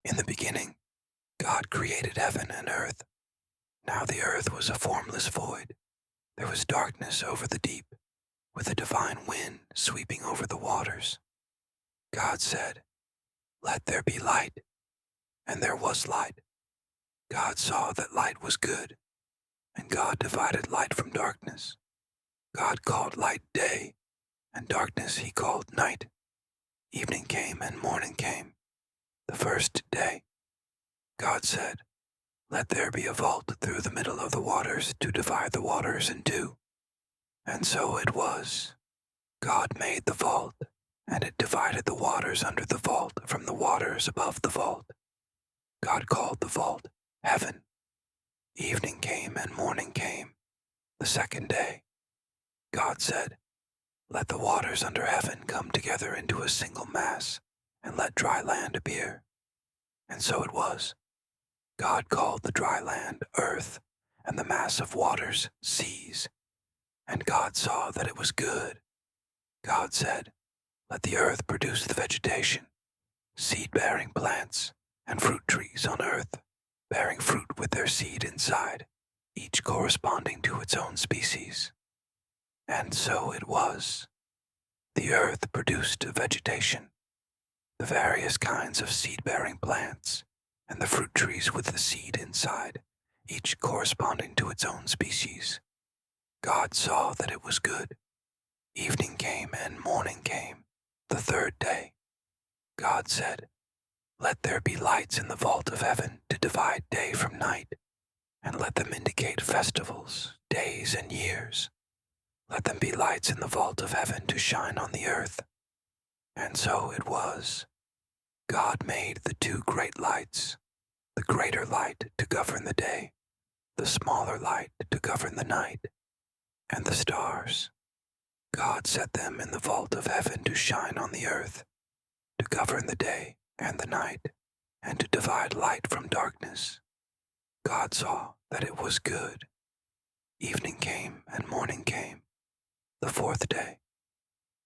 In the beginning, God created heaven and earth. Now the earth was a formless void. There was darkness over the deep, with a divine wind sweeping over the waters. God said, "Let there be light," and there was light. God saw that light was good, and God divided light from darkness. God called light day, and darkness he called night. Evening came and morning came, the first day. God said, "Let there be a vault through the middle of the waters to divide the waters in two." And so it was. God made the vault, and it divided the waters under the vault from the waters above the vault. God called the vault heaven. Evening came and morning came, the second day. God said, "Let the waters under heaven come together into a single mass, and let dry land appear." And so it was. God called the dry land earth, and the mass of waters seas. And God saw that it was good. God said, "Let the earth produce the vegetation, seed-bearing plants, and fruit trees on earth, bearing fruit with their seed inside, each corresponding to its own species." And so it was. The earth produced vegetation, the various kinds of seed-bearing plants, and the fruit trees with the seed inside, each corresponding to its own species. God saw that it was good. Evening came and morning came, the third day. God said, "Let there be lights in the vault of heaven to divide day from night, and let them indicate festivals, days, and years. Let them be lights in the vault of heaven to shine on the earth." And so it was. God made the two great lights, the greater light to govern the day, the smaller light to govern the night, and the stars. God set them in the vault of heaven to shine on the earth, to govern the day and the night, and to divide light from darkness. God saw that it was good. Evening came and morning came, the fourth day.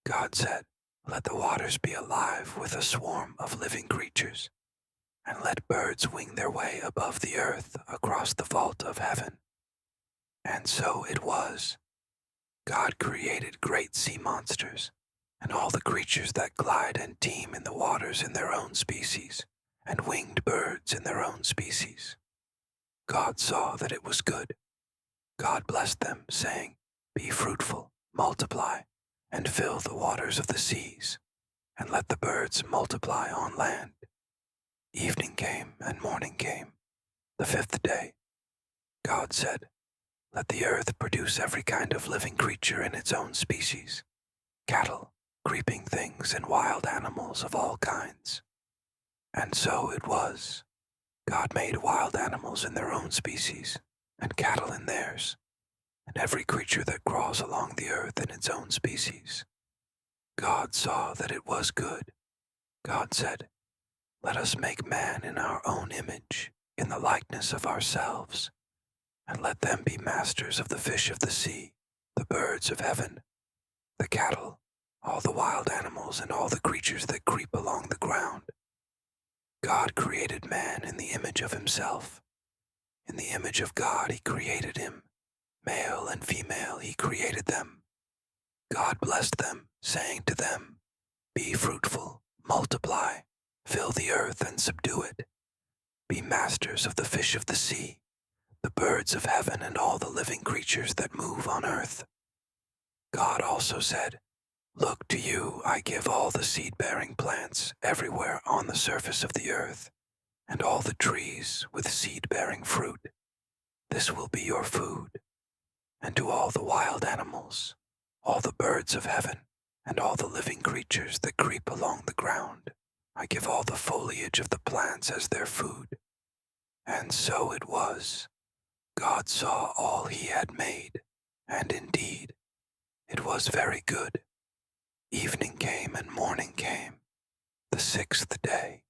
God said, "Let the waters be alive with a swarm of living creatures, and let birds wing their way above the earth across the vault of heaven." And so it was. God created great sea monsters, and all the creatures that glide and teem in the waters in their own species, and winged birds in their own species. God saw that it was good. God blessed them, saying, "Be fruitful, multiply, and fill the waters of the seas, and let the birds multiply on land." Evening came and morning came, the fifth day. God said, "Let the earth produce every kind of living creature in its own species, cattle, creeping things, and wild animals of all kinds." And so it was. God made wild animals in their own species, and cattle in theirs, and every creature that crawls along the earth in its own species. God saw that it was good. God said, "Let us make man in our own image, in the likeness of ourselves, and let them be masters of the fish of the sea, the birds of heaven, the cattle, all the wild animals, and all the creatures that creep along the ground." God created man in the image of himself. In the image of God he created him. Male and female he created them. God blessed them, saying to them, "Be fruitful, multiply, fill the earth and subdue it. Be masters of the fish of the sea, the birds of heaven, and all the living creatures that move on earth." God also said, "Look, to you I give all the seed-bearing plants everywhere on the surface of the earth, and all the trees with seed-bearing fruit. This will be your food. And to all the wild animals, all the birds of heaven, and all the living creatures that creep along the ground, I give all the foliage of the plants as their food." And so it was. God saw all he had made, and indeed, it was very good. Evening came and morning came, the sixth day.